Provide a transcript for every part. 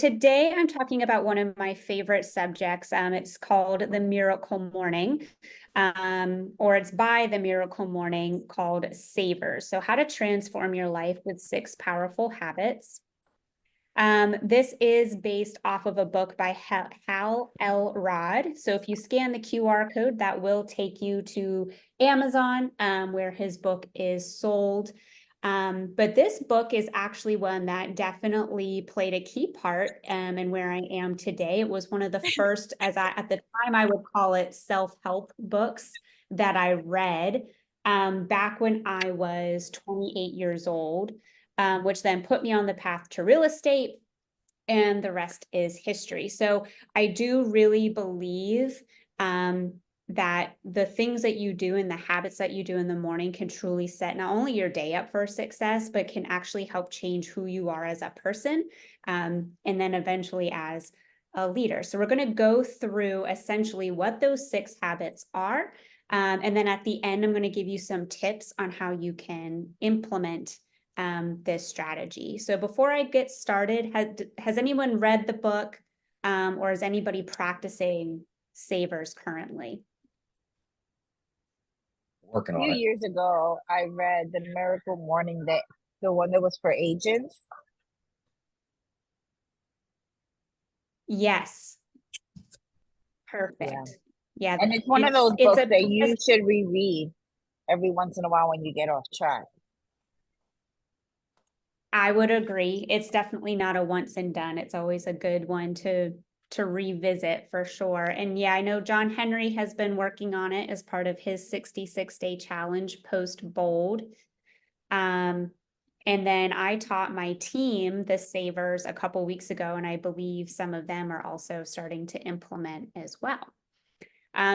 today I'm talking about one of my favorite subjects. It's called The Miracle Morning, or it's by The Miracle Morning, called SAVERS. So how to transform your life with 6 powerful habits. This is based off of a book by Hal L. Rod. So if you scan the QR code, that will take you to Amazon, where his book is sold. But this book is actually one that definitely played a key part in where I am today. It was one of the first, at the time I would call it self-help books that I read back when I was 28 years old, which then put me on the path to real estate, and the rest is history. So I do really believe that the things that you do and the habits that you do in the morning can truly set not only your day up for success, but can actually help change who you are as a person, and then eventually as a leader. So we're going to go through essentially what those 6 habits are. And then at the end, I'm going to give you some tips on how you can implement this strategy. So before I get started, has anyone read the book, or is anybody practicing SAVERS currently? Working A on few it. years ago, I read The Miracle Morning, that the one that was for agents. Yes. Perfect. Yeah. And it's one of those It's books a, that you should reread every once in a while when you get off track. I would agree. It's definitely not a once and done. It's always a good one to revisit for sure. And yeah, I know John Henry has been working on it as part of his 66-day challenge post Bold. And then I taught my team the SAVERS a couple weeks ago, and I believe some of them are also starting to implement as well.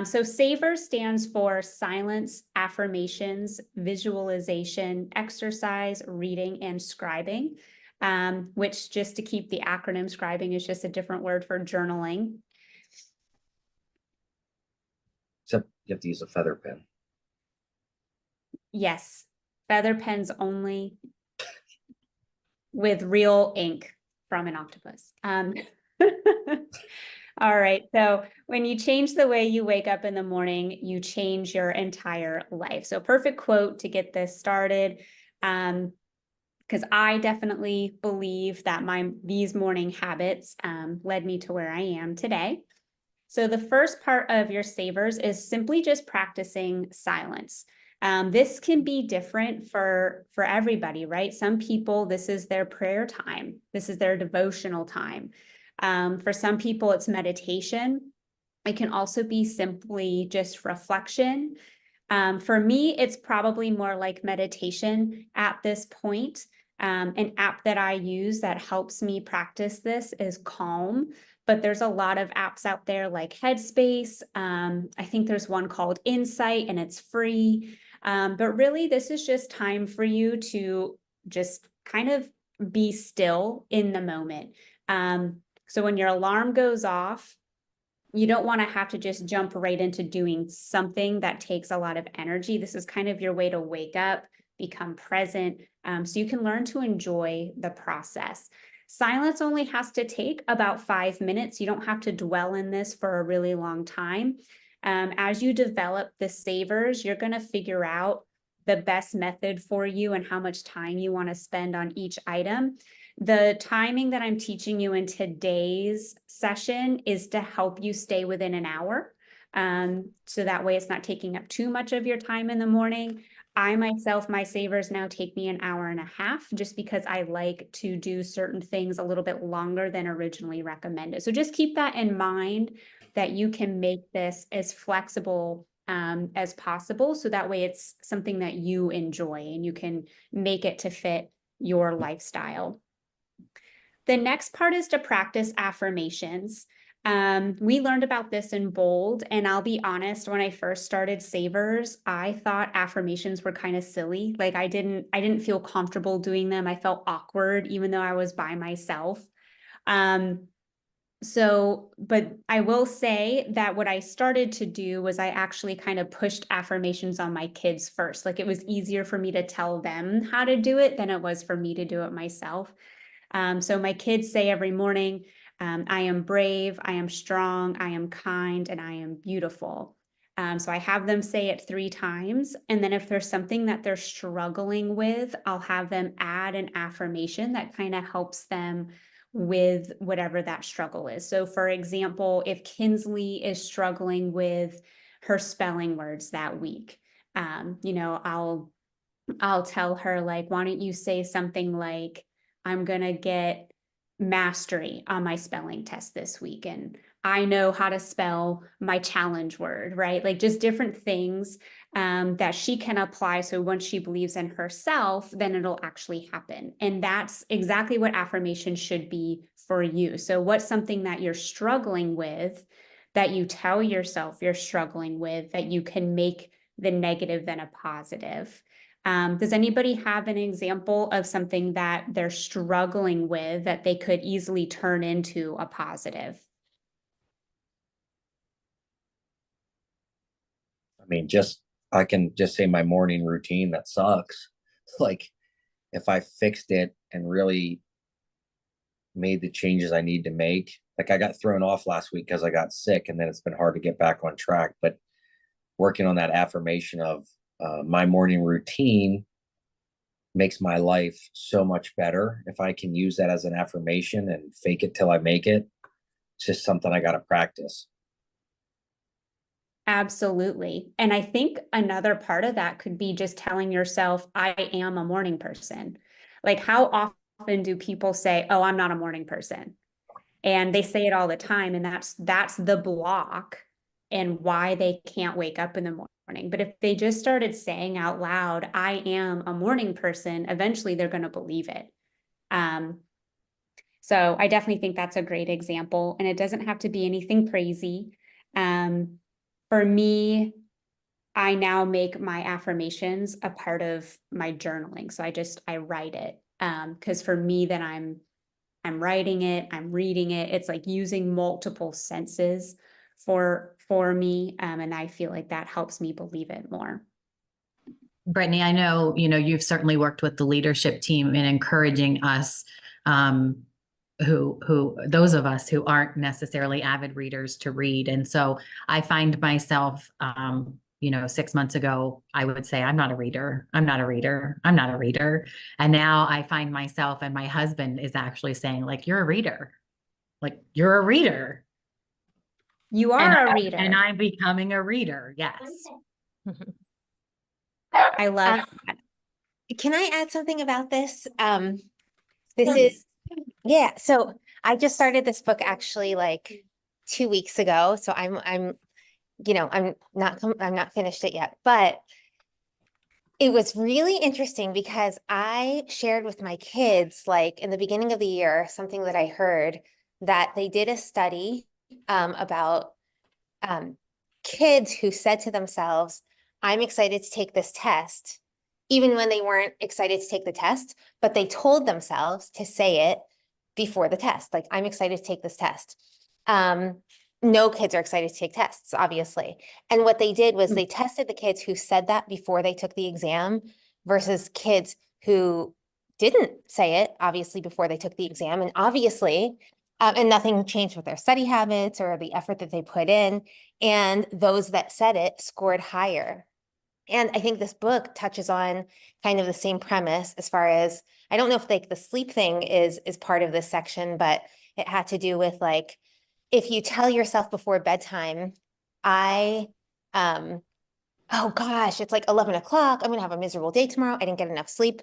So SAVERS stands for silence, affirmations, visualization, exercise, reading, and scribing, which, just to keep the acronym, scribing is just a different word for journaling. Except you have to use a feather pen. Yes, feather pens only with real ink from an octopus. All right. So when you change the way you wake up in the morning, you change your entire life. So perfect quote to get this started. Because I definitely believe that these morning habits led me to where I am today. So the first part of your SAVERS is simply just practicing silence. This can be different for everybody, right? Some people, this is their prayer time. This is their devotional time. For some people, it's meditation. It can also be simply just reflection. For me, it's probably more like meditation at this point. An app that I use that helps me practice this is Calm, but there's a lot of apps out there like Headspace. I think there's one called Insight, and it's free. But really, this is just time for you to just kind of be still in the moment. So when your alarm goes off, you don't want to have to just jump right into doing something that takes a lot of energy. This is kind of your way to wake up, become present, so you can learn to enjoy the process. Silence only has to take about 5 minutes. You don't have to dwell in this for a really long time. As you develop the SAVERS, you're going to figure out the best method for you and how much time you want to spend on each item. The timing that I'm teaching you in today's session is to help you stay within an hour. So that way it's not taking up too much of your time in the morning. My SAVERS now take me an hour and a half, just because I like to do certain things a little bit longer than originally recommended. So just keep that in mind, that you can make this as flexible as possible. So that way it's something that you enjoy and you can make it to fit your lifestyle. The next part is to practice affirmations. We learned about this in Bold, and I'll be honest, when I first started SAVERS, I thought affirmations were kind of silly. Like I didn't feel comfortable doing them. I felt awkward, even though I was by myself. But I will say that what I started to do was I actually kind of pushed affirmations on my kids first. Like it was easier for me to tell them how to do it than it was for me to do it myself. So my kids say every morning, I am brave, I am strong, I am kind, and I am beautiful. So I have them say it 3 times. And then if there's something that they're struggling with, I'll have them add an affirmation that kind of helps them with whatever that struggle is. So for example, if Kinsley is struggling with her spelling words that week, I'll tell her, like, why don't you say something like, I'm gonna get mastery on my spelling test this week, and I know how to spell my challenge word, right? Like, just different things that she can apply. So once she believes in herself, then it'll actually happen. And that's exactly what affirmation should be for you. So what's something that you're struggling with that you tell yourself you're struggling with, that you can make the negative then a positive? Does anybody have an example of something that they're struggling with that they could easily turn into a positive? I mean, I can just say my morning routine that sucks. Like, if I fixed it and really made the changes I need to make, like I got thrown off last week because I got sick, and then it's been hard to get back on track. But working on that affirmation of my morning routine makes my life so much better. If I can use that as an affirmation and fake it till I make it, it's just something I got to practice. Absolutely. And I think another part of that could be just telling yourself, I am a morning person. Like, how often do people say, oh, I'm not a morning person? And they say it all the time. And that's the block and why they can't wake up in the morning. But if they just started saying out loud, I am a morning person, eventually they're going to believe it. So I definitely think that's a great example. And it doesn't have to be anything crazy. For me, I now make my affirmations a part of my journaling. So I write it. Because for me, then I'm writing it, I'm reading it. It's like using multiple senses for me. And I feel like that helps me believe it more. Brittany, I know, you've certainly worked with the leadership team in encouraging us, those of us who aren't necessarily avid readers, to read. And so I find myself, 6 months ago, I would say, I'm not a reader. I'm not a reader. I'm not a reader. And now I find myself, and my husband is actually saying, like, you're a reader. Like, you're a reader. You are a reader. And I'm becoming a reader. Yes. I love that. Can I add something about this? Yeah, so I just started this book actually like 2 weeks ago. So I'm not finished it yet, but it was really interesting because I shared with my kids, like in the beginning of the year, something that I heard, that they did a study about kids who said to themselves, I'm excited to take this test, even when they weren't excited to take the test, but they told themselves to say it before the test. Like, I'm excited to take this test. No kids are excited to take tests, obviously. And what they did was they tested the kids who said that before they took the exam versus kids who didn't say it, obviously, before they took the exam. And obviously, and nothing changed with their study habits or the effort that they put in. And those that said it scored higher. And I think this book touches on kind of the same premise as far as, I don't know if like the sleep thing is part of this section, but it had to do with like, if you tell yourself before bedtime, oh gosh, it's like 11 o'clock, I'm gonna have a miserable day tomorrow, I didn't get enough sleep,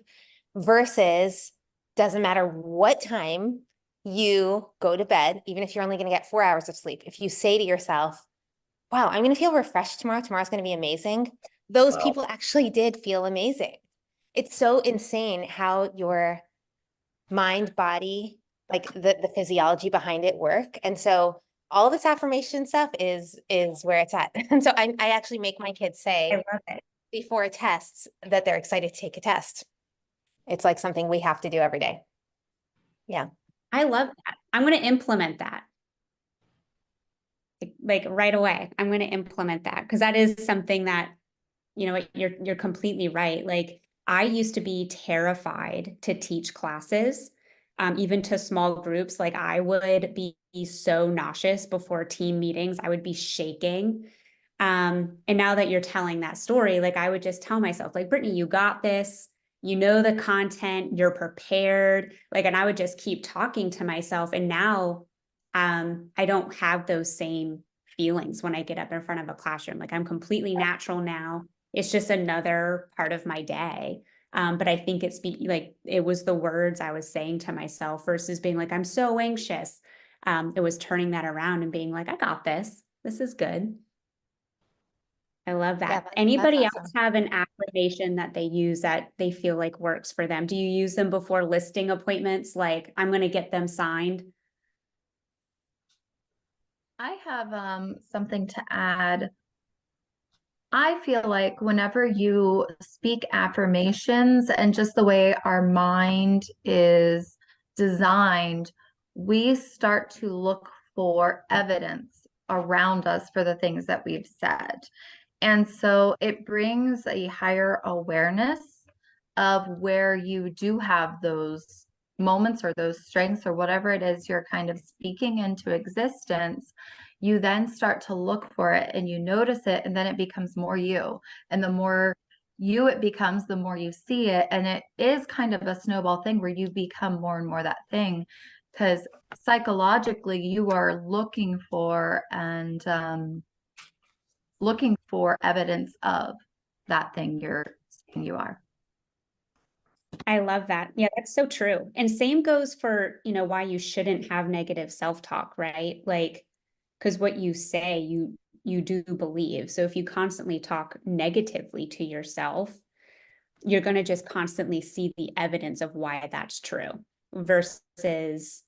versus doesn't matter what time you go to bed, even if you're only gonna get 4 hours of sleep, if you say to yourself, wow, I'm gonna feel refreshed tomorrow, tomorrow's gonna be amazing, those people actually did feel amazing. It's so insane how your mind, body, like the physiology behind it work. And so all this affirmation stuff is where it's at. And so I actually make my kids say, I love it. before tests, that they're excited to take a test. It's like something we have to do every day. Yeah. I love that. I'm going to implement that. Like right away. I'm going to implement that because that is something that, you're completely right. Like, I used to be terrified to teach classes even to small groups. Like I would be so nauseous before team meetings. I would be shaking. And now that you're telling that story, like I would just tell myself, like, Brittany, you got this, you know, the content, you're prepared. Like, and I would just keep talking to myself. And now, I don't have those same feelings when I get up in front of a classroom. Like I'm completely natural now. It's just another part of my day. But I think it's like, it was the words I was saying to myself versus being like, I'm so anxious. It was turning that around and being like, I got this. This is good. I love that. that's Anybody else awesome. have an affirmation that they use that they feel like works for them? Do you use them before listing appointments? Like, I'm going to get them signed. I have something to add. I feel like whenever you speak affirmations and just the way our mind is designed, we start to look for evidence around us for the things that we've said. And so it brings a higher awareness of where you do have those moments or those strengths or whatever it is you're kind of speaking into existence. You then start to look for it and you notice it, and then it becomes more you. And the more you it becomes, the more you see it. And it is kind of a snowball thing where you become more and more that thing, because psychologically you are looking for and looking for evidence of that thing you're saying you are. I love that. Yeah, that's so true. And same goes for, you know, why you shouldn't have negative self-talk, right? Like, because what you say, you do believe. So if you constantly talk negatively to yourself, you're going to just constantly see the evidence of why that's true versus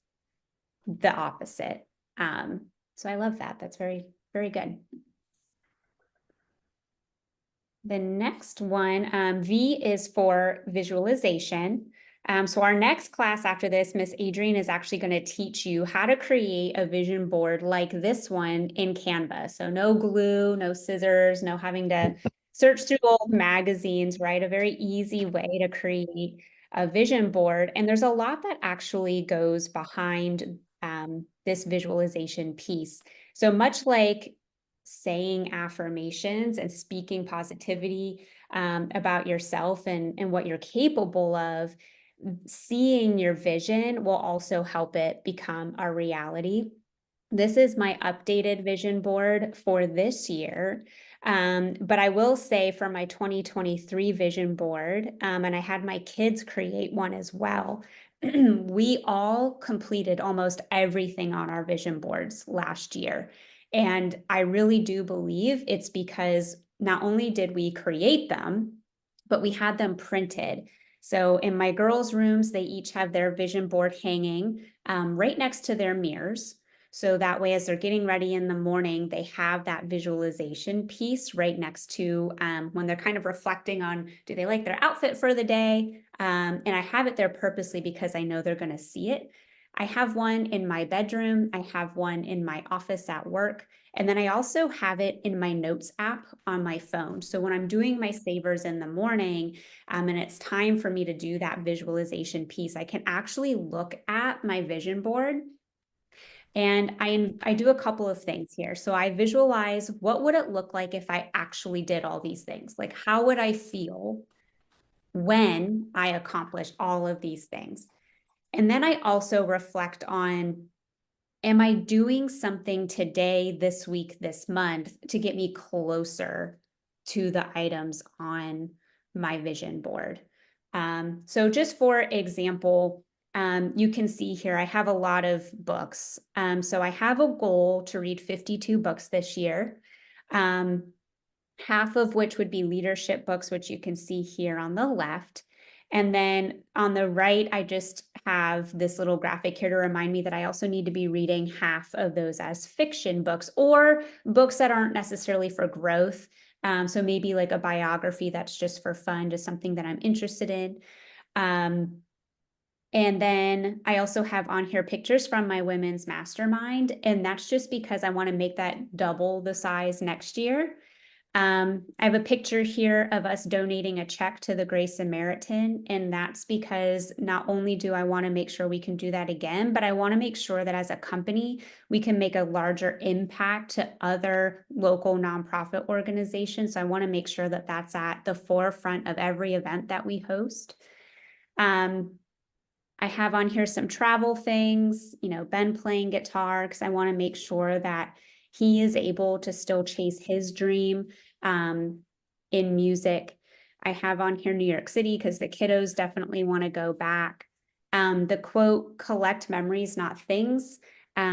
the opposite. So I love that. That's very, very good. The next one, V is for visualization. So our next class after this, Miss Adrienne is actually going to teach you how to create a vision board like this one in Canva. So no glue, no scissors, no having to search through old magazines, right? A very easy way to create a vision board. And there's a lot that actually goes behind this visualization piece. So much like saying affirmations and speaking positivity about yourself and what you're capable of, seeing your vision will also help it become a reality. This is my updated vision board for this year. But I will say for my 2023 vision board, and I had my kids create one as well. We all completed almost everything on our vision boards last year. And I really do believe it's because not only did we create them, but we had them printed. So in my girls' rooms, they each have their vision board hanging right next to their mirrors. So that way, as they're getting ready in the morning, they have that visualization piece right next to when they're kind of reflecting on, do they like their outfit for the day? And I have it there purposely because I know they're going to see it. I have one in my bedroom. I have one in my office at work. And then I also have it in my notes app on my phone. So when I'm doing my savers in the morning, and it's time for me to do that visualization piece, I can actually look at my vision board. And I do a couple of things here. So I visualize, what would it look like if I actually did all these things? Like, how would I feel when I accomplished all of these things? And then I also reflect on, am I doing something today, this week, this month to get me closer to the items on my vision board? So just for example, you can see here, I have a lot of books. So I have a goal to read 52 books this year, half of which would be leadership books, which you can see here on the left. And then on the right, I just have this little graphic here to remind me that I also need to be reading half of those as fiction books or books that aren't necessarily for growth. So maybe like a biography that's just for fun, just something that I'm interested in. And then I also have on here pictures from my women's mastermind. And that's just because I want to make that double the size next year. I have a picture here of us donating a check to the Grace Samaritan, and that's because not only do I want to make sure we can do that again, but I want to make sure that as a company, we can make a larger impact to other local nonprofit organizations. So I want to make sure that that's at the forefront of every event that we host. I have on here some travel things, Ben playing guitar, because I want to make sure that he is able to still chase his dream in music. I have on here New York City because the kiddos definitely want to go back. The quote, collect memories, not things.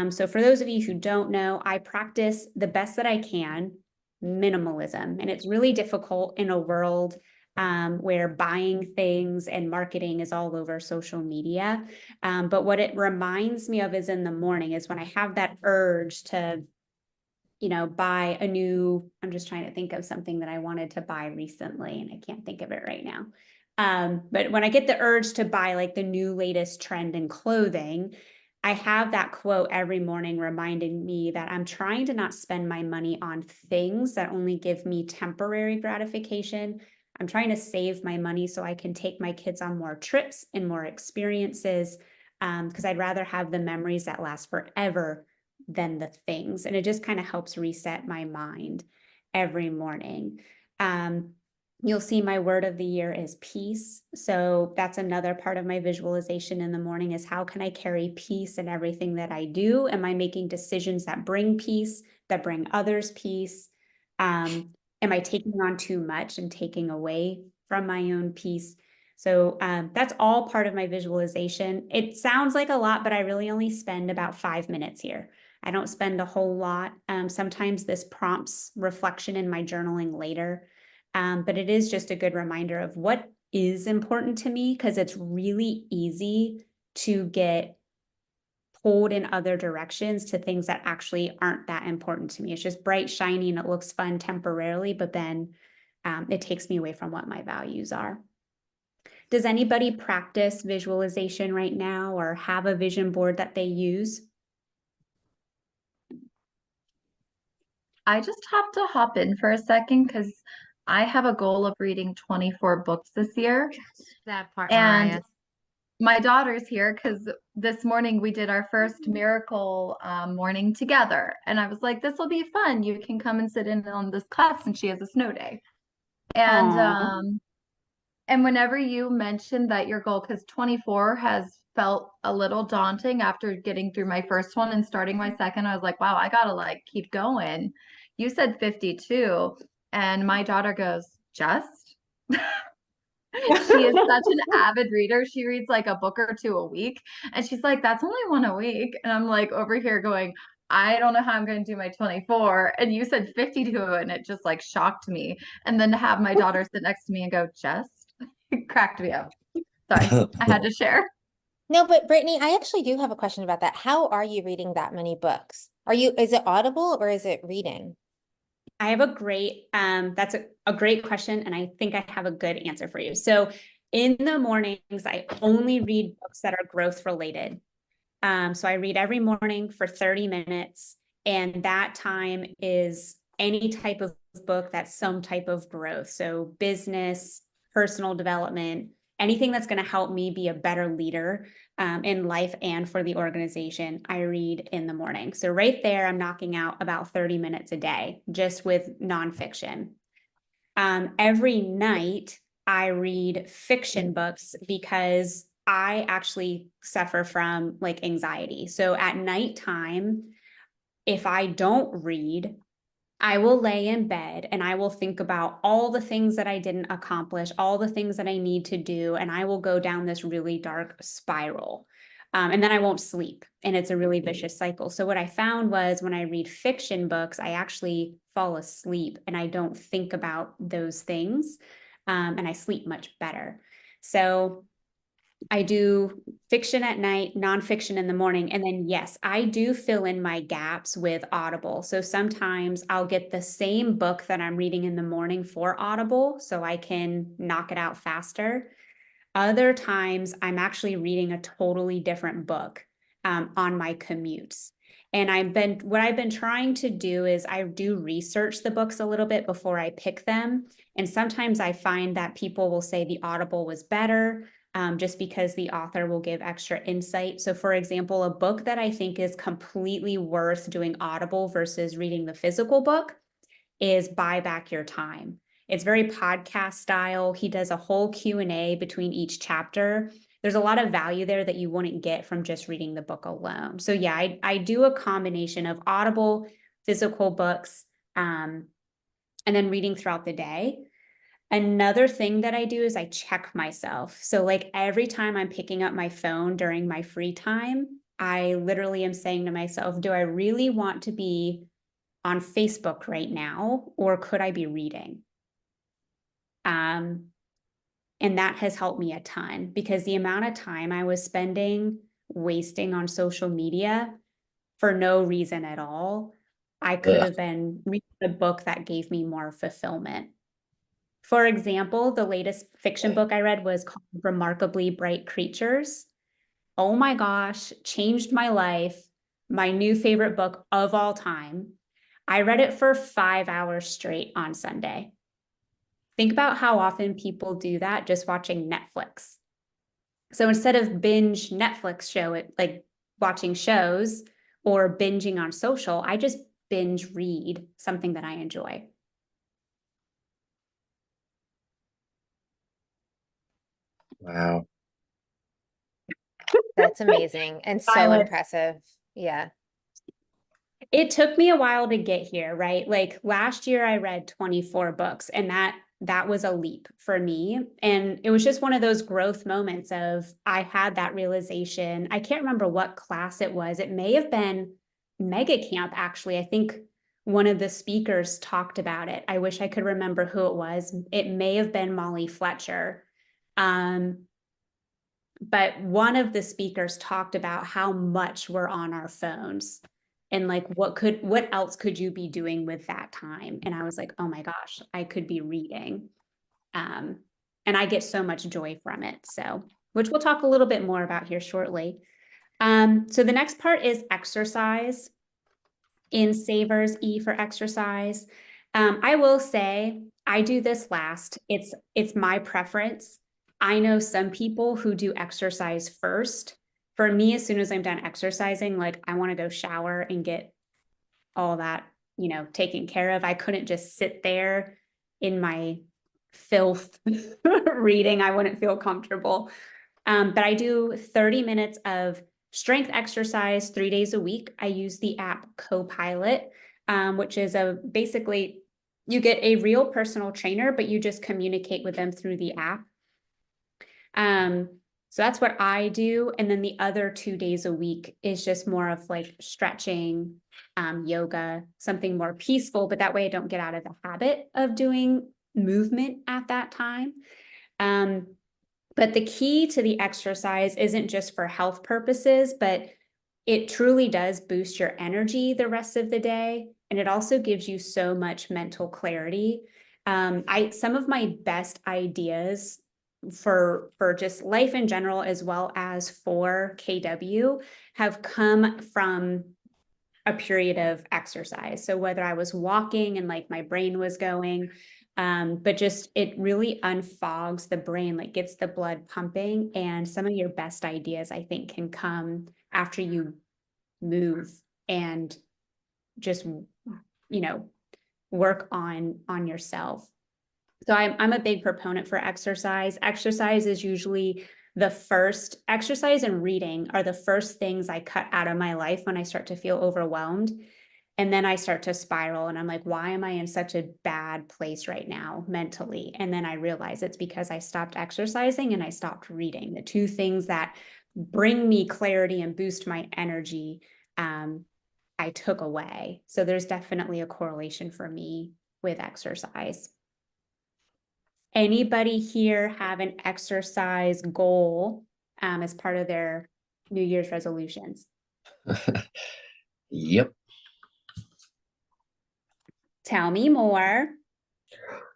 So for those of you who don't know, I practice the best that I can, minimalism. And it's really difficult in a world where buying things and marketing is all over social media. But what it reminds me of is in the morning is when I have that urge to buy a new, I'm just trying to think of something that I wanted to buy recently and I can't think of it right now. But when I get the urge to buy like the new latest trend in clothing, I have that quote every morning reminding me that I'm trying to not spend my money on things that only give me temporary gratification. I'm trying to save my money so I can take my kids on more trips and more experiences, because I'd rather have the memories that last forever than the things. And it just kind of helps reset my mind every morning. You'll see my word of the year is peace. So that's another part of my visualization in the morning is how can I carry peace in everything that I do? Am I making decisions that bring peace, that bring others peace? Am I taking on too much and taking away from my own peace? So that's all part of my visualization. It sounds like a lot, but I really only spend about 5 minutes here. I don't spend a whole lot. Sometimes this prompts reflection in my journaling later, but it is just a good reminder of what is important to me, because it's really easy to get pulled in other directions to things that actually aren't that important to me. It's just bright, shiny, and it looks fun temporarily, but then it takes me away from what my values are. Does anybody practice visualization right now or have a vision board that they use? I just have to hop in for a second because I have a goal of reading 24 books this year. That part, And Mariah. my daughter's here because this morning we did our first miracle morning together. And I was like, this will be fun. You can come and sit in on this class, and she has a snow day. Aw. And whenever you mentioned that your goal, because 24 has felt a little daunting after getting through my first one and starting my second, I was like, wow, I gotta like keep going. You said 52, and my daughter goes, just? She is such an avid reader. She reads like a book or two a week. And she's like, that's only one a week. And I'm like over here going, I don't know how I'm going to do my 24. And you said 52, and it just like shocked me. And then to have my daughter sit next to me and go, just it cracked me up. Sorry, I had to share. No, but Brittany, I actually do have a question about that. How are you reading that many books? Is it Audible or is it reading? I have a great, that's a great question. And I think I have a good answer for you. So in the mornings, I only read books that are growth related. So I read every morning for 30 minutes. And that time is any type of book that's some type of growth. So business, personal development, anything that's going to help me be a better leader in life and for the organization, I read in the morning. So right there, I'm knocking out about 30 minutes a day just with nonfiction. Every night, I read fiction books because I actually suffer from like anxiety. So at nighttime, if I don't read, I will lay in bed and I will think about all the things that I didn't accomplish, all the things that I need to do, and I will go down this really dark spiral. And then I won't sleep, and it's a really vicious cycle. So what I found was when I read fiction books, I actually fall asleep and I don't think about those things, and I sleep much better. So I do fiction at night, nonfiction in the morning. And then, yes, I do fill in my gaps with Audible. So sometimes I'll get the same book that I'm reading in the morning for Audible so I can knock it out faster. Other times I'm actually reading a totally different book on my commutes. And what I've been trying to do is I do research the books a little bit before I pick them. And sometimes I find that people will say the Audible was better, just because the author will give extra insight. So for example, a book that I think is completely worth doing Audible versus reading the physical book is Buy Back Your Time. It's very podcast style. He does a whole Q&A between each chapter. There's a lot of value there that you wouldn't get from just reading the book alone. So yeah, I do a combination of Audible, physical books, and then reading throughout the day. Another thing that I do is I check myself. So like every time I'm picking up my phone during my free time, I literally am saying to myself, do I really want to be on Facebook right now, or could I be reading? And that has helped me a ton, because the amount of time I was wasting on social media for no reason at all, I could have been reading a book that gave me more fulfillment. For example, the latest fiction book I read was called Remarkably Bright Creatures. Oh my gosh, changed my life. My new favorite book of all time. I read it for 5 hours straight on Sunday. Think about how often people do that just watching Netflix. So instead of binge Netflix like watching shows or binging on social, I just binge read something that I enjoy. Wow. That's amazing and so Violet. impressive. Yeah. It took me a while to get here, right? Like last year I read 24 books, and that was a leap for me. And it was just one of those growth moments of, I had that realization. I can't remember what class it was. It may have been Mega Camp, actually. I think one of the speakers talked about it. I wish I could remember who it was. It may have been Molly Fletcher. But one of the speakers talked about how much we're on our phones, and like what else could you be doing with that time? And I was like, oh my gosh, I could be reading. And I get so much joy from it. So, which we'll talk a little bit more about here shortly. So the next part is exercise. In SAVERS, E for exercise. I will say I do this last. It's my preference. I know some people who do exercise first. For me, as soon as I'm done exercising, like I want to go shower and get all that, taken care of. I couldn't just sit there in my filth reading. I wouldn't feel comfortable. But I do 30 minutes of strength exercise 3 days a week. I use the app Copilot, which is basically you get a real personal trainer, but you just communicate with them through the app. So that's what I do. And then the other 2 days a week is just more of like stretching, yoga, something more peaceful, but that way I don't get out of the habit of doing movement at that time. But the key to the exercise isn't just for health purposes, but it truly does boost your energy the rest of the day. And it also gives you so much mental clarity. Some of my best ideas for just life in general, as well as for KW, have come from a period of exercise. So whether I was walking and like my brain was going, but just it really unfogs the brain, like gets the blood pumping, and some of your best ideas, I think, can come after you move and just, work on yourself. So I'm a big proponent for exercise. Exercise is usually exercise and reading are the first things I cut out of my life when I start to feel overwhelmed. And then I start to spiral and I'm like, why am I in such a bad place right now mentally? And then I realize it's because I stopped exercising and I stopped reading. The two things that bring me clarity and boost my energy, I took away. So there's definitely a correlation for me with exercise. Anybody here have an exercise goal as part of their New Year's resolutions? Yep. Tell me more.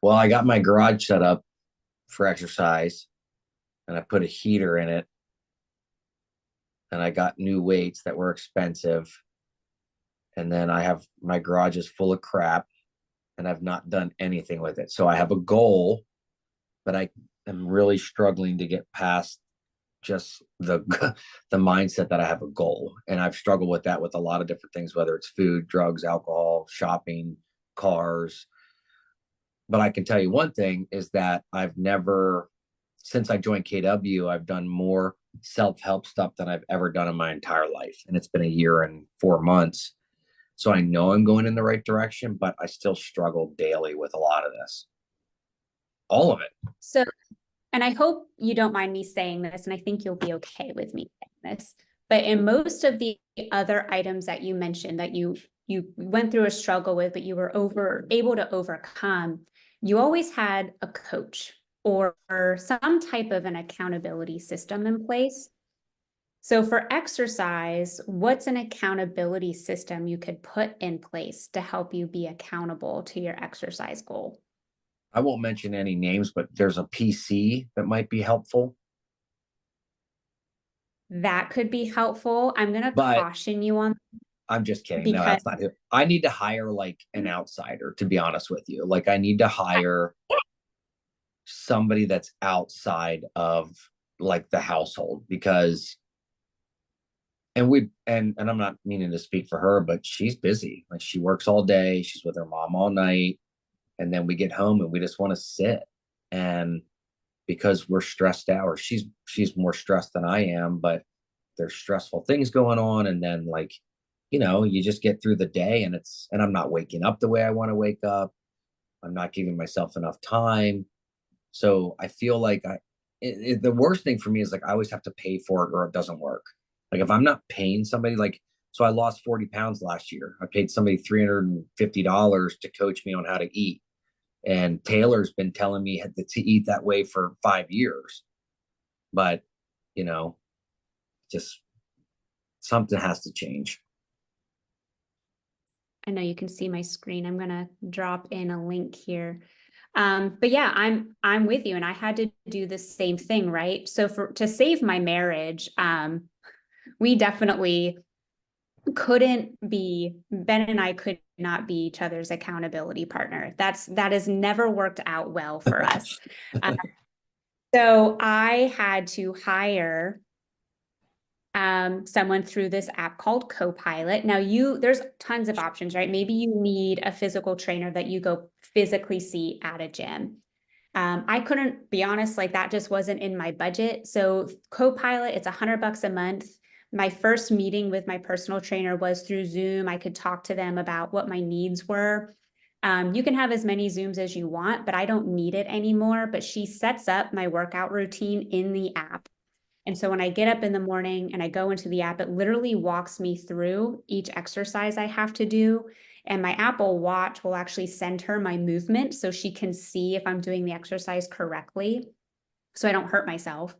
Well, I got my garage set up for exercise, and I put a heater in it, and I got new weights that were expensive, And then I have my garage is full of crap and I've not done anything with it. So I have a goal, but I am really struggling to get past just the the mindset that I have a goal. And I've struggled with that with a lot of different things, whether it's food, drugs, alcohol, shopping, cars. But I can tell you one thing is that I've never, since I joined KW, I've done more self-help stuff than I've ever done in my entire life. And it's been a year and 4 months. So I know I'm going in the right direction, but I still struggle daily with a lot of this. All of it. So, and I hope you don't mind me saying this, and I think you'll be okay with me saying this, but in most of the other items that you mentioned that you went through a struggle with, but you were able to overcome, you always had a coach or some type of an accountability system in place. So for exercise, what's an accountability system you could put in place to help you be accountable to your exercise goal? I won't mention any names, but there's a PC that might be helpful. That could be helpful. I'm going to But caution you on I'm just kidding. No, because that's not it. I need to hire like an outsider, to be honest with you. Like I need to hire somebody that's outside of like the household because and I'm not meaning to speak for her, but she's busy. Like she works all day, she's with her mom all night, and then we get home and we just want to sit. And because we're stressed out, or she's more stressed than I am, but there's stressful things going on, and then like, you know, you just get through the day and I'm not waking up the way I want to wake up. I'm not giving myself enough time. So I feel like the worst thing for me is like I always have to pay for it or it doesn't work. Like if I'm not paying somebody, like, so I lost 40 pounds last year. I paid somebody $350 to coach me on how to eat. And Taylor's been telling me to eat that way for 5 years. But, you know, just something has to change. I know you can see my screen. I'm going to drop in a link here. But yeah, I'm with you. And I had to do the same thing, right? So to save my marriage, we definitely Ben and I could not be each other's accountability partner. That has never worked out well for us. So I had to hire someone through this app called Copilot. Now there's tons of options, right? Maybe you need a physical trainer that you go physically see at a gym. I couldn't be honest, like that just wasn't in my budget. So Copilot, it's $100 a month. My first meeting with my personal trainer was through Zoom. I could talk to them about what my needs were. You can have as many Zooms as you want, but I don't need it anymore. But she sets up my workout routine in the app. And so when I get up in the morning and I go into the app, it literally walks me through each exercise I have to do. And my Apple Watch will actually send her my movement so she can see if I'm doing the exercise correctly, so I don't hurt myself.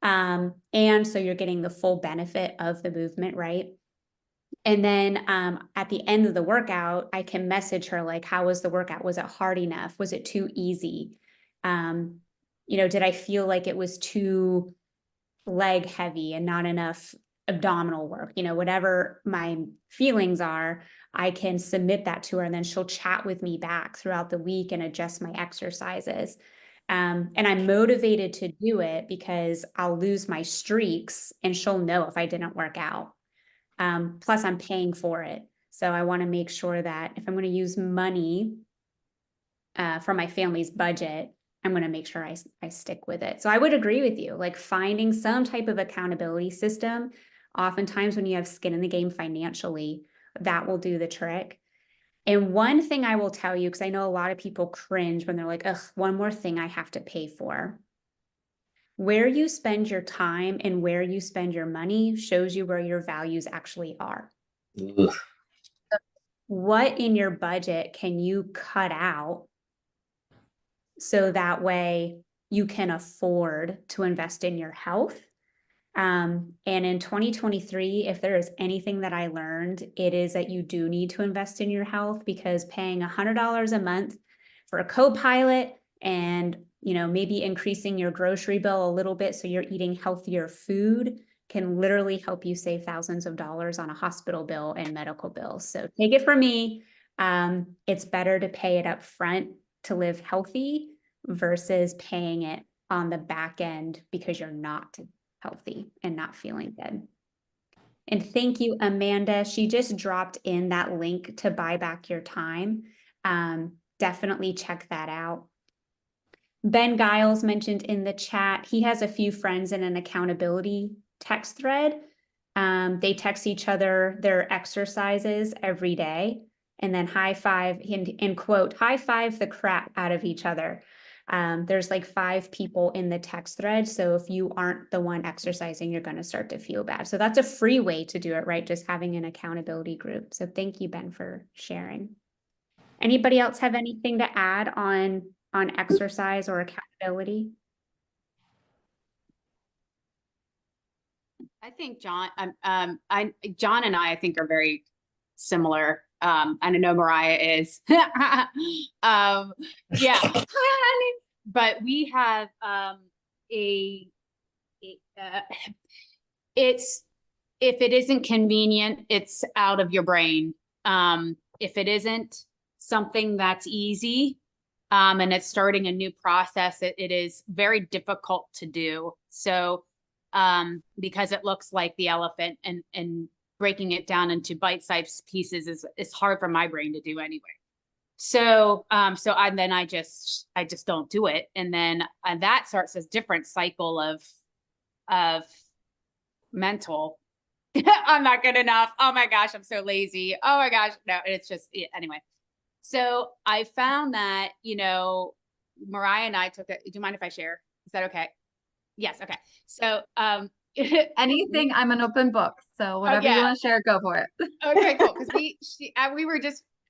And so you're getting the full benefit of the movement, right? And then at the end of the workout, I can message her like, how was the workout? Was it hard enough? Was it too easy? Did I feel like it was too leg heavy and not enough abdominal work? Whatever my feelings are, I can submit that to her, and then she'll chat with me back throughout the week and adjust my exercises. And I'm motivated to do it because I'll lose my streaks and she'll know if I didn't work out. Plus I'm paying for it. So I want to make sure that if I'm going to use money from my family's budget, I'm going to make sure I stick with it. So I would agree with you, like finding some type of accountability system. Oftentimes when you have skin in the game financially, that will do the trick. And one thing I will tell you, because I know a lot of people cringe when they're like, ugh, one more thing I have to pay for. Where you spend your time and where you spend your money shows you where your values actually are. Ugh. What in your budget can you cut out so that way you can afford to invest in your health? And in 2023, if there is anything that I learned, it is that you do need to invest in your health, because paying $100 a month for a Copilot and, maybe increasing your grocery bill a little bit so you're eating healthier food can literally help you save thousands of dollars on a hospital bill and medical bills. So take it from me. It's better to pay it up front to live healthy versus paying it on the back end because you're not healthy and not feeling good. And thank you, Amanda. She just dropped in that link to buy back your time. Definitely check that out. Ben Giles mentioned in the chat, he has a few friends in an accountability text thread. They text each other their exercises every day and then high five, in quote, high five the crap out of each other. There's like 5 people in the text thread. So if you aren't the one exercising, you're going to start to feel bad. So that's a free way to do it, right? Just having an accountability group. So thank you, Ben, for sharing. Anybody else have anything to add on exercise or accountability? I think John and I think are very similar. And I know Mariah is. Yeah. But we have it's, if it isn't convenient, it's out of your brain. If it isn't something that's easy, and it's starting a new process, it is very difficult to do. So because it looks like the elephant, and breaking it down into bite-sized pieces is hard for my brain to do anyway. So I just don't do it. And then that starts a different cycle of mental, I'm not good enough. Oh my gosh, I'm so lazy. Oh my gosh. No, it's just, anyway. So I found that, Mariah and I took it. Do you mind if I share? Is that okay? Yes. Okay. So, Anything, I'm an open book. So whatever you want to share, go for it. Okay, cool. Because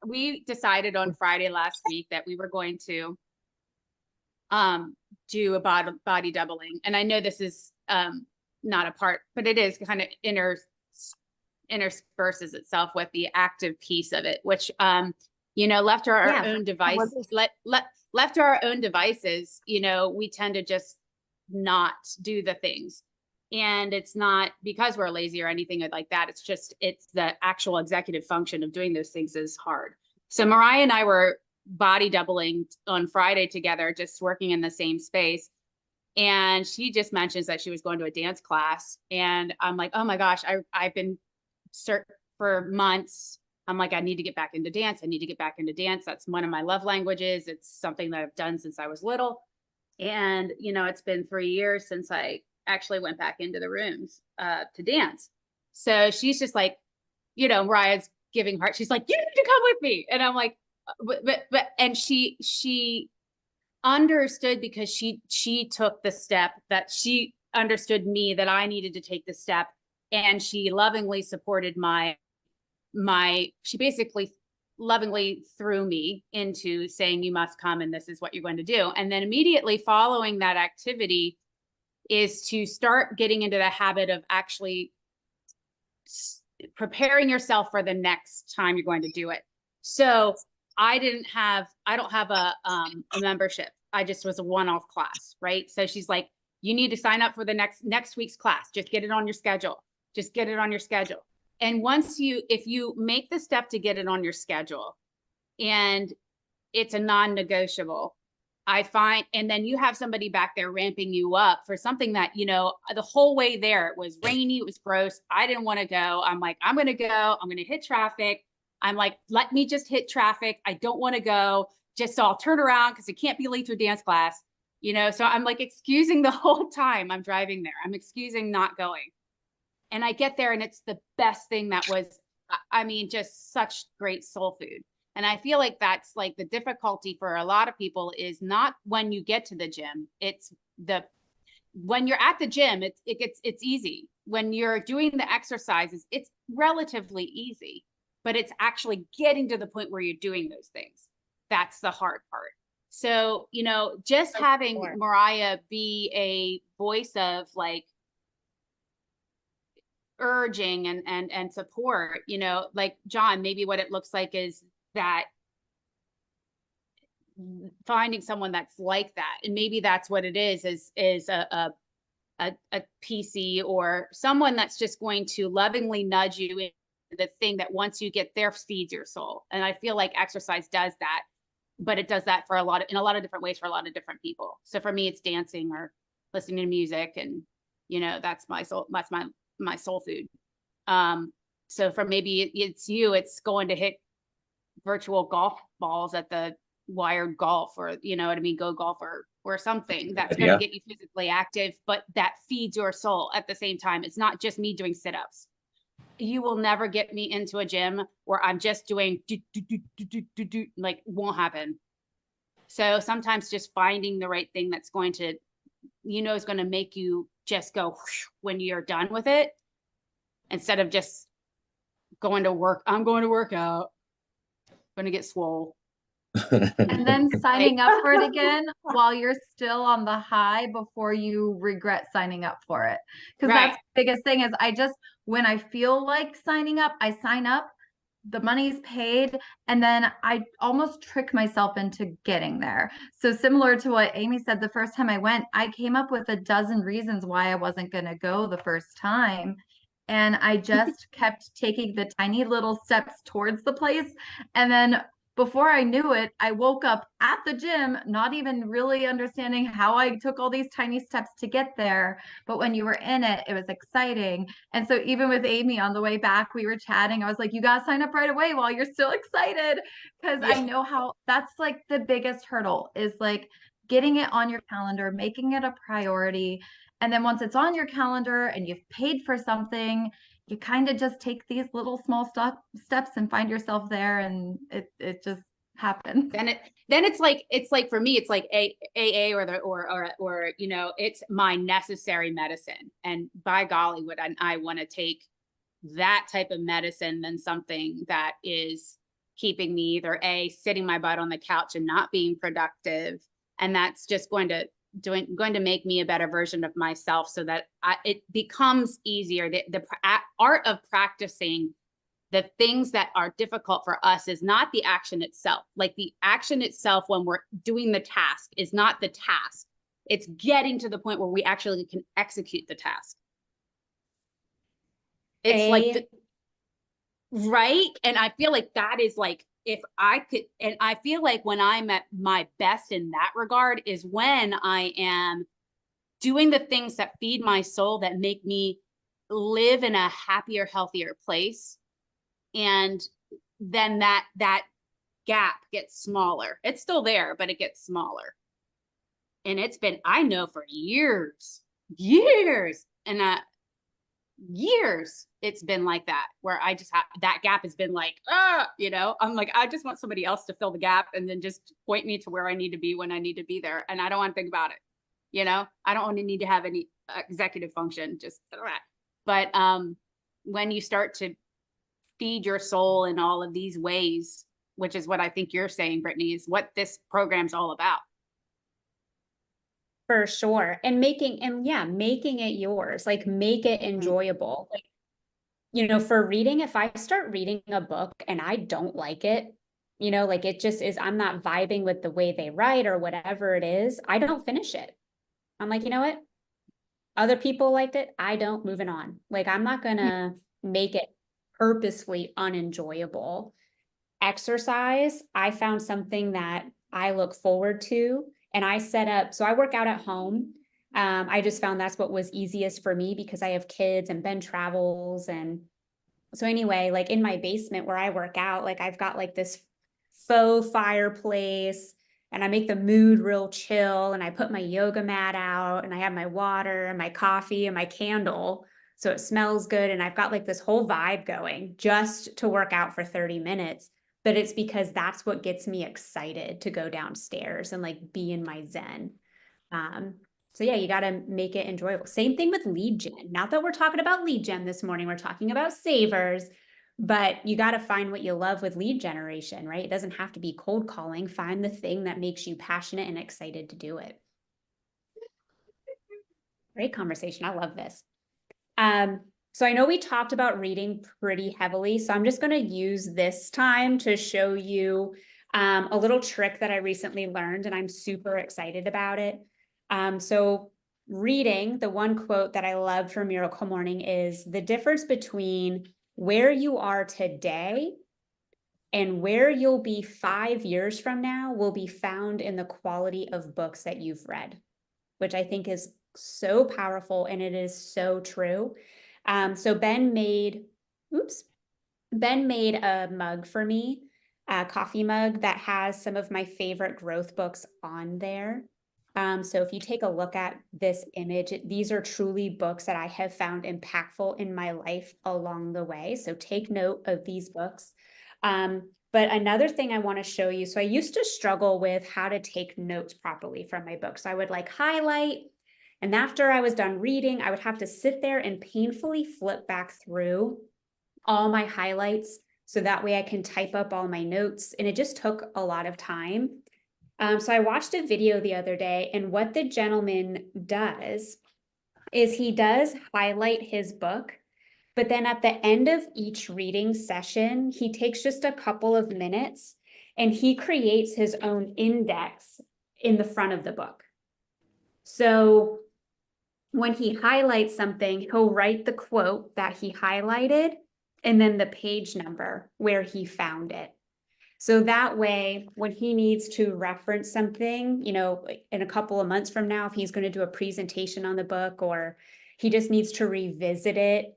we decided on Friday last week that we were going to do a body doubling. And I know this is not a part, but it is kind of intersperses itself with the active piece of it, which left to our own device, left to our own devices, we tend to just not do the things. And it's not because we're lazy or anything like that. It's the actual executive function of doing those things is hard. So Mariah and I were body doubling on Friday together, just working in the same space. And she just mentions that she was going to a dance class. And I'm like, oh my gosh, I've been for months. I'm like, I need to get back into dance. I need to get back into dance. That's one of my love languages. It's something that I've done since I was little. And, it's been 3 years since I actually went back into the rooms to dance. So she's just like, Mariah's giving heart. She's like, you need to come with me. And I'm like, but and she understood because she took the step that she understood me, that I needed to take the step. And she lovingly supported she basically lovingly threw me into saying, you must come and this is what you're going to do. And then immediately following that activity is to start getting into the habit of actually preparing yourself for the next time you're going to do it. So I don't have a membership. I just was a one-off class, right? So she's like, you need to sign up for the next week's class. Just get it on your schedule. Just get it on your schedule. And if you make the step to get it on your schedule and it's a non-negotiable, I find, and then you have somebody back there ramping you up for something that, the whole way there, it was rainy, it was gross. I didn't want to go. I'm like, I'm going to go. I'm going to hit traffic. I'm like, let me just hit traffic. I don't want to go just so I'll turn around because I can't be late to a dance class, so I'm like excusing the whole time I'm driving there. I'm excusing not going. And I get there and it's the best thing that was, just such great soul food. And I feel like that's like the difficulty for a lot of people is not when you get to the gym. It's when you're at the gym, it's easy. When you're doing the exercises, it's relatively easy, but it's actually getting to the point where you're doing those things. That's the hard part. So, just having Mariah be a voice of like urging and support, like John, maybe what it looks like is that finding someone that's like that. And maybe that's what it is a a PC or someone that's just going to lovingly nudge you in the thing that once you get there feeds your soul. And I feel like exercise does that, but it does that for in a lot of different ways for a lot of different people. So for me, it's dancing or listening to music, and that's my soul. That's my soul food. So for maybe it's it's going to hit virtual golf balls at the Wired Golf, or go golf or something that's going to get you physically active, but that feeds your soul at the same time. It's not just me doing sit-ups. You will never get me into a gym where I'm just doing like won't happen. So sometimes just finding the right thing that's going to, is going to make you just go when you're done with it, instead of just going to work. I'm going to work out. I'm going to get swole. And then signing up for it again while you're still on the high before you regret signing up for it. Because that's the biggest thing is when I feel like signing up, I sign up, the money's paid, and then I almost trick myself into getting there. So similar to what Amy said, the first time I went, I came up with a dozen reasons why I wasn't going to go the first time. And I just kept taking the tiny little steps towards the place. And then before I knew it, I woke up at the gym, not even really understanding how I took all these tiny steps to get there. But when you were in it, it was exciting. And so even with Amy on the way back, we were chatting. I was like, you got to sign up right away while you're still excited. Because I know how that's like the biggest hurdle is like getting it on your calendar, making it a priority. And then once it's on your calendar and you've paid for something, you kind of just take these little small steps and find yourself there, and it just happens. Then it's like for me, it's like AA or it's my necessary medicine. And by golly, would I want to take that type of medicine than something that is keeping me either sitting my butt on the couch and not being productive, and that's just going to make me a better version of myself, so that it becomes easier. The art of practicing the things that are difficult for us is not the action itself. Like the action itself, when we're doing the task, is not the task. It's getting to the point where we actually can execute the task. It's right. And I feel like that is like, if I could, and I feel like when I'm at my best in that regard is when I am doing the things that feed my soul, that make me live in a happier, healthier place. And then that gap gets smaller. It's still there, but it gets smaller. And it's been, I know, for years, and years it's been like that, where I just have that gap has been like, I'm like, I just want somebody else to fill the gap and then just point me to where I need to be when I need to be there. And I don't want to think about it. I don't want to need to have any executive function, just that. But when you start to feed your soul in all of these ways, which is what I think you're saying, Brittany, is what this program's all about. For sure. And making it yours, like make it enjoyable. Like, for reading, if I start reading a book and I don't like it, like it just is, I'm not vibing with the way they write or whatever it is, I don't finish it. I'm like, you know what? Other people liked it. I don't, moving on. Like, I'm not gonna make it purposefully unenjoyable. Exercise, I found something that I look forward to. And I set up, so I work out at home. I just found that's what was easiest for me because I have kids and Ben travels. And so anyway, like in my basement where I work out, like I've got like this faux fireplace, and I make the mood real chill, and I put my yoga mat out, and I have my water and my coffee and my candle. So it smells good. And I've got like this whole vibe going just to work out for 30 minutes. But it's because that's what gets me excited to go downstairs and like be in my zen. So yeah, you got to make it enjoyable. Same thing with lead gen. Not that we're talking about lead gen this morning, we're talking about savers, but you got to find what you love with lead generation, right? It doesn't have to be cold calling. Find the thing that makes you passionate and excited to do it. Great conversation. I love this. So I know we talked about reading pretty heavily, so I'm just going to use this time to show you a little trick that I recently learned, and I'm super excited about it. So reading, the one quote that I love from Miracle Morning is the difference between where you are today and where you'll be 5 years from now will be found in the quality of books that you've read, which I think is so powerful, and it is so true. So Ben made a mug for me, a coffee mug that has some of my favorite growth books on there. So if you take a look at this image, these are truly books that I have found impactful in my life along the way. So take note of these books. But another thing I want to show you, so I used to struggle with how to take notes properly from my books. I would like highlight, and after I was done reading, I would have to sit there and painfully flip back through all my highlights so that way I can type up all my notes. And it just took a lot of time. So I watched a video the other day, and what the gentleman does is he does highlight his book, but then at the end of each reading session, he takes just a couple of minutes and he creates his own index in the front of the book. So when he highlights something, he'll write the quote that he highlighted and then the page number where he found it. So that way, when he needs to reference something, you know, in a couple of months from now, if he's going to do a presentation on the book, or he just needs to revisit it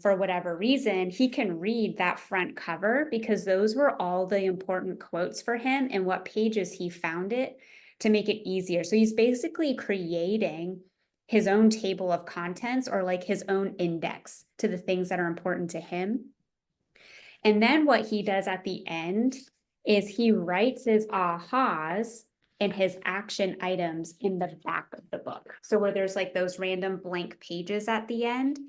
for whatever reason, he can read that front cover because those were all the important quotes for him and what pages he found it to make it easier. So he's basically creating his own table of contents, or like his own index to the things that are important to him. And then what he does at the end is he writes his ahas and his action items in the back of the book. So where there's like those random blank pages at the end,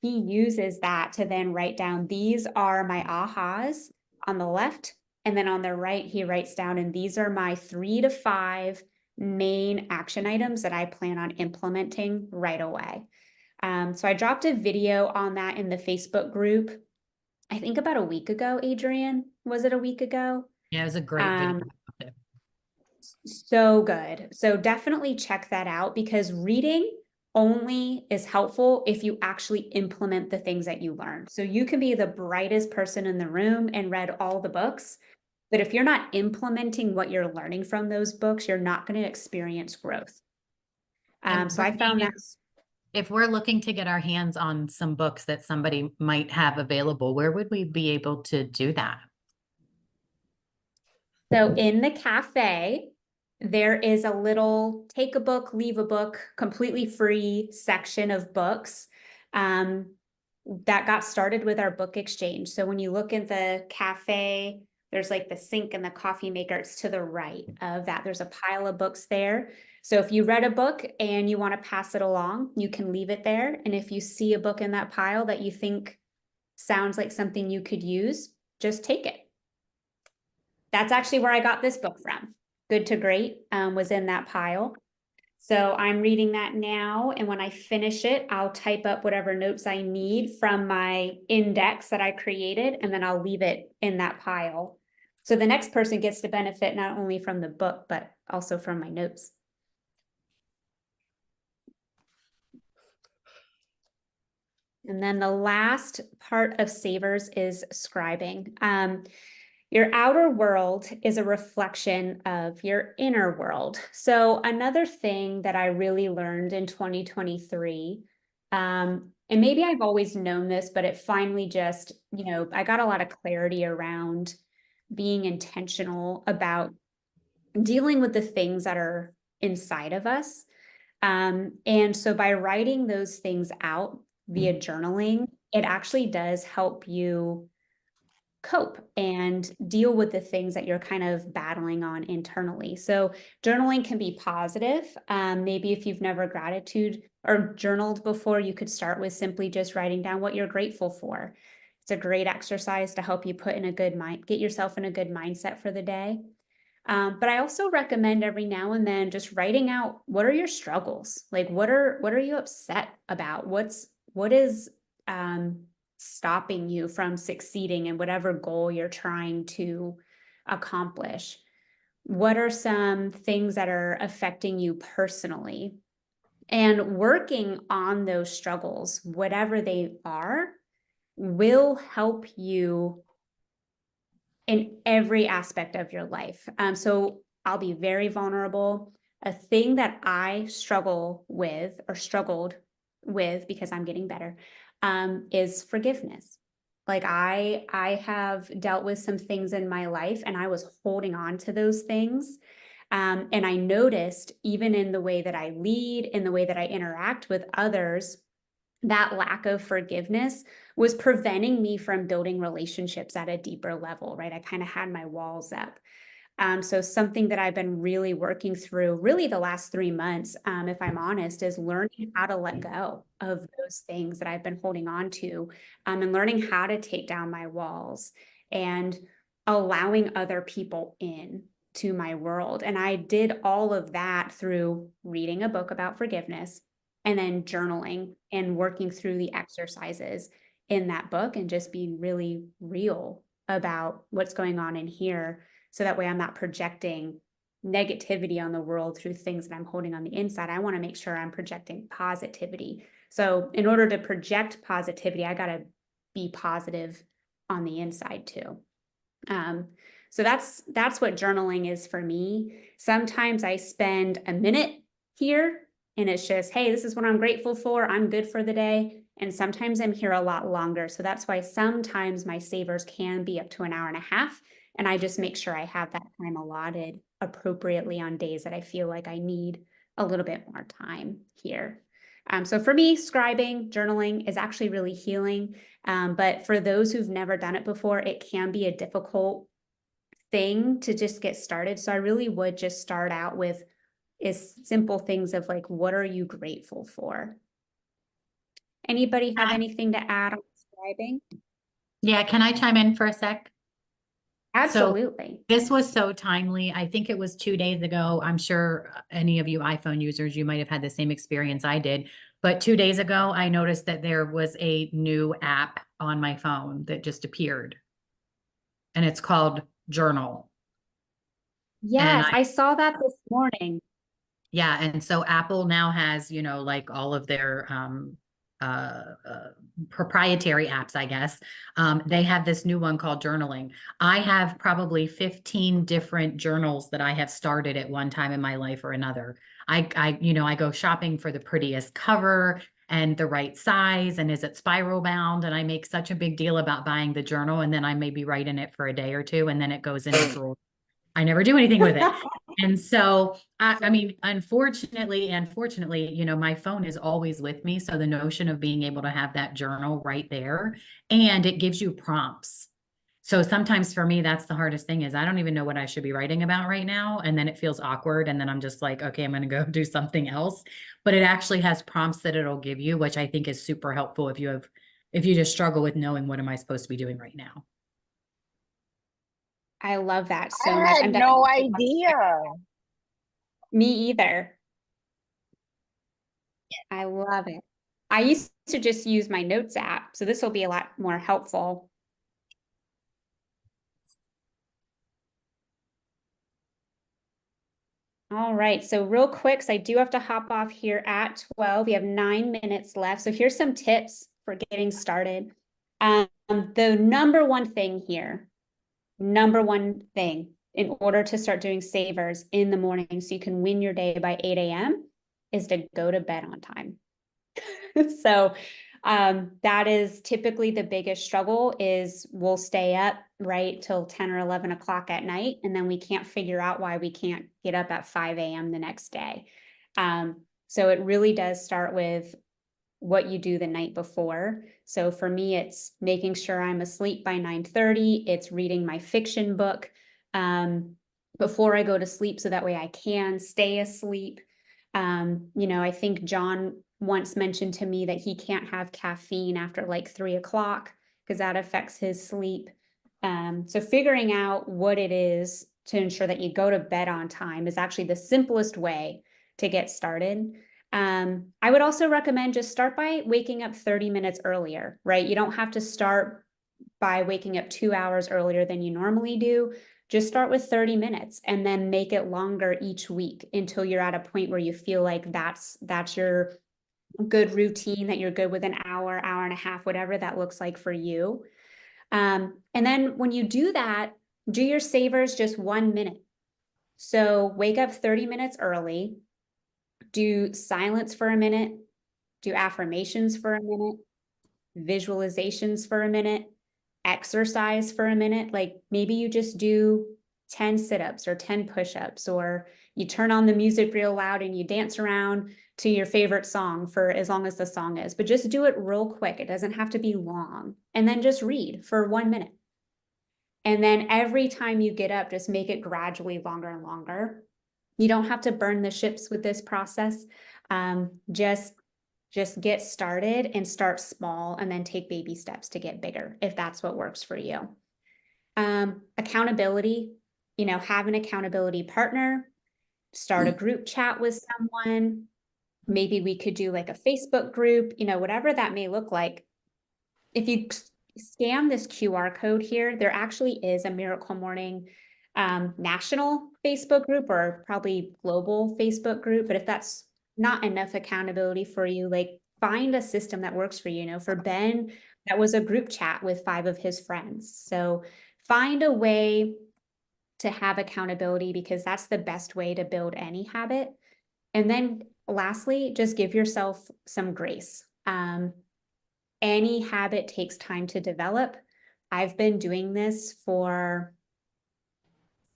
he uses that to then write down, these are my ahas on the left. And then on the right, he writes down, and these are my 3 to 5 main action items that I plan on implementing right away. So I dropped a video on that in the Facebook group, I think about a week ago. Adrian, was it a week ago? Yeah, it was a great video. So good. So definitely check that out, because reading only is helpful if you actually implement the things that you learn. So you can be the brightest person in the room and read all the books, but if you're not implementing what you're learning from those books, you're not going to experience growth. So I found that. If we're looking to get our hands on some books that somebody might have available, where would we be able to do that? So in the cafe, there is a little take a book, leave a book, completely free section of books that got started with our book exchange. So when you look in the cafe, there's like the sink and the coffee maker. It's to the right of that. There's a pile of books there. So if you read a book and you want to pass it along, you can leave it there. And if you see a book in that pile that you think sounds like something you could use, just take it. That's actually where I got this book from. Good to Great was in that pile. So I'm reading that now. And when I finish it, I'll type up whatever notes I need from my index that I created, and then I'll leave it in that pile. So the next person gets to benefit not only from the book, but also from my notes. And then the last part of SAVERS is scribing. Your outer world is a reflection of your inner world. So another thing that I really learned in 2023, and maybe I've always known this, but it finally just, you know, I got a lot of clarity around being intentional about dealing with the things that are inside of us. And so by writing those things out via journaling, it actually does help you cope and deal with the things that you're kind of battling on internally. So journaling can be positive. Maybe if you've never gratitude or journaled before, you could start with simply just writing down what you're grateful for. It's a great exercise to help you put in a good mind, get yourself in a good mindset for the day. But I also recommend every now and then just writing out, what are your struggles? Like, what are you upset about? What is stopping you from succeeding in whatever goal you're trying to accomplish? What are some things that are affecting you personally? And working on those struggles, whatever they are, will help you in every aspect of your life. So I'll be very vulnerable. A thing that I struggled with because I'm getting better, is forgiveness. Like I have dealt with some things in my life and I was holding on to those things. And I noticed even in the way that I lead, in the way that I interact with others, that lack of forgiveness was preventing me from building relationships at a deeper level, right? I kind of had my walls up. So something that I've been really working through really the last 3 months, if I'm honest, is learning how to let go of those things that I've been holding on to, and learning how to take down my walls and allowing other people in to my world. And I did all of that through reading a book about forgiveness and then journaling and working through the exercises in that book and just being really real about what's going on in here. So that way I'm not projecting negativity on the world through things that I'm holding on the inside. I want to make sure I'm projecting positivity. So in order to project positivity, I got to be positive on the inside too. So that's what journaling is for me. Sometimes I spend a minute here and it's just, hey, this is what I'm grateful for. I'm good for the day. And sometimes I'm here a lot longer. So that's why sometimes my savers can be up to an hour and a half. And I just make sure I have that time allotted appropriately on days that I feel like I need a little bit more time here. So for me, scribing, journaling is actually really healing. But for those who've never done it before, it can be a difficult thing to just get started. So I really would just start out with simple things of like, what are you grateful for? Anybody have anything to add on scribing? Yeah, can I chime in for a sec? Absolutely. This was so timely. I think it was 2 days ago. I'm sure any of you iPhone users, you might have had the same experience I did. But 2 days ago, I noticed that there was a new app on my phone that just appeared. And it's called Journal. Yes, I saw that this morning. Yeah, and so Apple now has, you know, like all of their proprietary apps, I guess. They have this new one called journaling. I have probably 15 different journals that I have started at one time in my life or another. I go shopping for the prettiest cover and the right size, and is it spiral bound? And I make such a big deal about buying the journal, and then I maybe write in it for a day or two, and then it goes in a drawer. I never do anything with it. And so, I mean, unfortunately, you know, my phone is always with me. So the notion of being able to have that journal right there, and it gives you prompts. So sometimes for me, that's the hardest thing is I don't even know what I should be writing about right now. And then it feels awkward. And then I'm just like, okay, I'm going to go do something else. But it actually has prompts that it'll give you, which I think is super helpful if you just struggle with knowing what am I supposed to be doing right now. I love that so I much. had no idea. Me either. I love it. I used to just use my notes app, so this will be a lot more helpful. All right, so real quick, so I do have to hop off here at 12. We have 9 minutes left. So here's some tips for getting started. The number one thing in order to start doing savers in the morning so you can win your day by 8 a.m. is to go to bed on time. So that is typically the biggest struggle is we'll stay up right till 10 or 11 o'clock at night, and then we can't figure out why we can't get up at 5 a.m. the next day. So it really does start with what you do the night before. So for me, it's making sure I'm asleep by 9:30. It's reading my fiction book before I go to sleep so that way I can stay asleep. You know, I think John once mentioned to me that he can't have caffeine after like 3 o'clock because that affects his sleep. So figuring out what it is to ensure that you go to bed on time is actually the simplest way to get started. I would also recommend just start by waking up 30 minutes earlier, right? You don't have to start by waking up 2 hours earlier than you normally do. just start with 30 minutes and then make it longer each week until you're at a point where you feel like that's your good routine, that you're good with an hour, hour and a half, whatever that looks like for you. And then when you do that, do your savers just 1 minute. So wake up 30 minutes early, do silence for a minute, do affirmations for a minute, visualizations for a minute, exercise for a minute. Like maybe you just do 10 sit-ups or 10 push-ups, or you turn on the music real loud and you dance around to your favorite song for as long as the song is, but just do it real quick. It doesn't have to be long. And then just read for 1 minute. And then every time you get up, just make it gradually longer and longer. You don't have to burn the ships with this process. Just get started and start small, and then take baby steps to get bigger if that's what works for you. Accountability, have an accountability partner, start a group chat with someone. Maybe we could do like a Facebook group, whatever that may look like. If you scan this QR code here, there actually is a Miracle Morning national Facebook group, or probably global Facebook group. But if that's not enough accountability for you, like find a system that works for you. For Ben, that was a group chat with 5 of his friends. So find a way to have accountability, because that's the best way to build any habit. And then lastly, just give yourself some grace. Any habit takes time to develop. I've been doing this for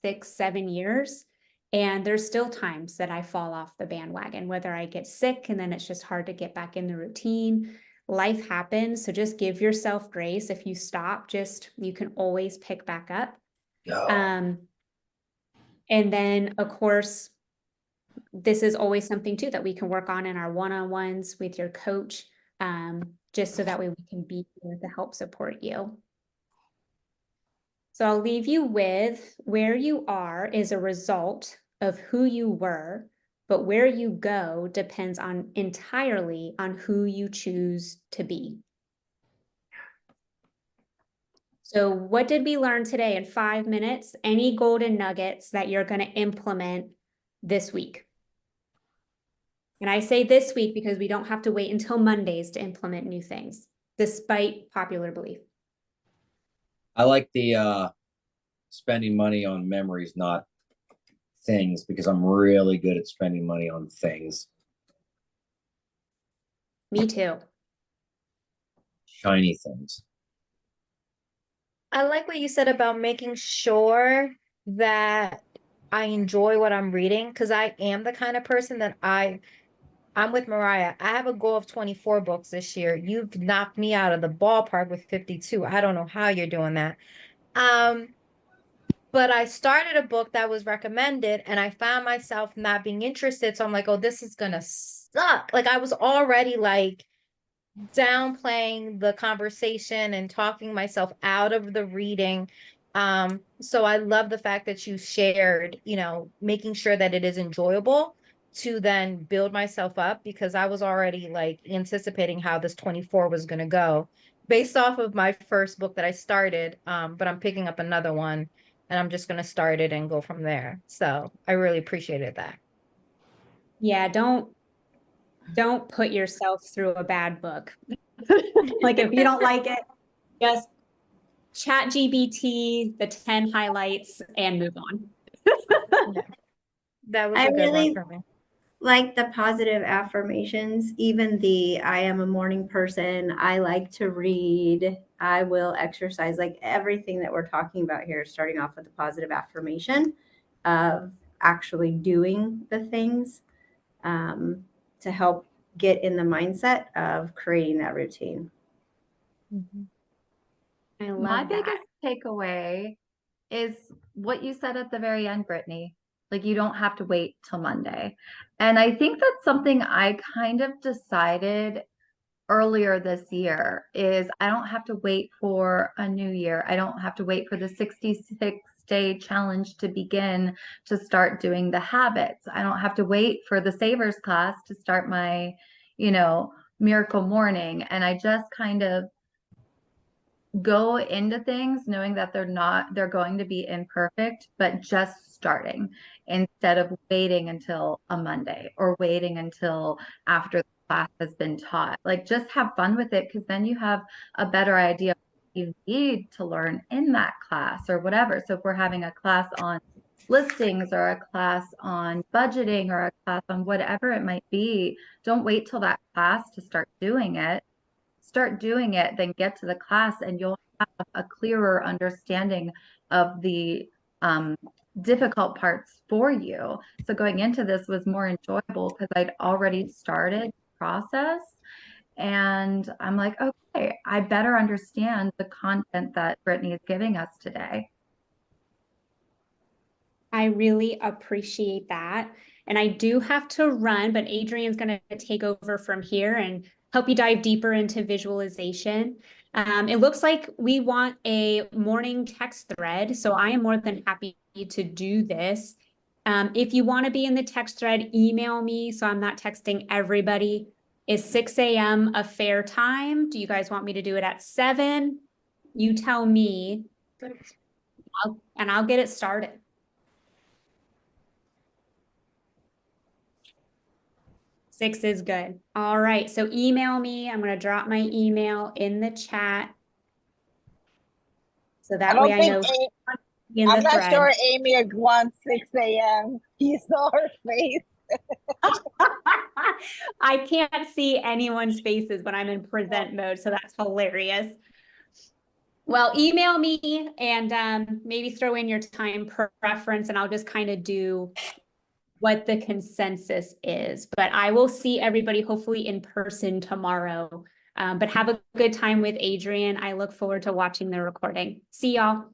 6-7 years, and there's still times that I fall off the bandwagon, whether I get sick and then it's just hard to get back in the routine. Life happens. So just give yourself grace. If you stop, you can always pick back up. Yeah. And then of course, this is always something too that we can work on in our one-on-ones with your coach, just so that way we can be here to help support you. So I'll leave you with, where you are is a result of who you were, but where you go depends entirely on who you choose to be. So what did we learn today in 5 minutes? Any golden nuggets that you're going to implement this week? And I say this week because we don't have to wait until Mondays to implement new things, despite popular belief. I like the spending money on memories, not things, because I'm really good at spending money on things. Me too. Shiny things. I like what you said about making sure that I enjoy what I'm reading, because I am the kind of person that I'm with Mariah. I have a goal of 24 books this year. You've knocked me out of the ballpark with 52. I don't know how you're doing that. But I started a book that was recommended and I found myself not being interested. So I'm like, oh, this is gonna suck. Like I was already like downplaying the conversation and talking myself out of the reading. So I love the fact that you shared, making sure that it is enjoyable to then build myself up, because I was already like anticipating how this 24 was going to go based off of my first book that I started. But I'm picking up another one and I'm just going to start it and go from there. So I really appreciated that. Yeah, don't put yourself through a bad book. Like if you don't like it, just chat GBT the 10 highlights and move on. Yeah. That was I a good really one for me. like the positive affirmations, even the I am a morning person, I like to read, I will exercise, like everything that we're talking about here, starting off with a positive affirmation of actually doing the things to help get in the mindset of creating that routine. I love My that. biggest takeaway is what you said at the very end, Brittany. Like you don't have to wait till Monday. And I think that's something I kind of decided earlier this year is I don't have to wait for a new year. I don't have to wait for the 66-day challenge to begin to start doing the habits. I don't have to wait for the SAVERS class to start my, miracle morning. And I just kind of go into things knowing that they're going to be imperfect, but just starting instead of waiting until a Monday or waiting until after the class has been taught. Like, just have fun with it, because then you have a better idea of what you need to learn in that class or whatever. So if we're having a class on listings or a class on budgeting or a class on whatever it might be, don't wait till that class to start doing it. Start doing it, then get to the class, and you'll have a clearer understanding of the difficult parts for you. So going into this was more enjoyable because I'd already started the process, and I'm like, okay, I better understand the content that Brittany is giving us today. I really appreciate that. And I do have to run, but Adrian's going to take over from here and help you dive deeper into visualization. It looks like we want a morning text thread, so I am more than happy to do this. If you want to be in the text thread, email me so I'm not texting everybody. Is 6 a.m. a fair time? Do you guys want me to do it at 7? You tell me, and I'll get it started. 6 is good. All right, so email me. I'm going to drop my email in the chat. So that way I know. I'm not sure Amy wants 6 a.m. You saw her face. I can't see anyone's faces when I'm in present mode, so that's hilarious. Well, email me and maybe throw in your time preference, and I'll just kind of do what the consensus is. But I will see everybody hopefully in person tomorrow. But have a good time with Adrian. I look forward to watching the recording. See y'all.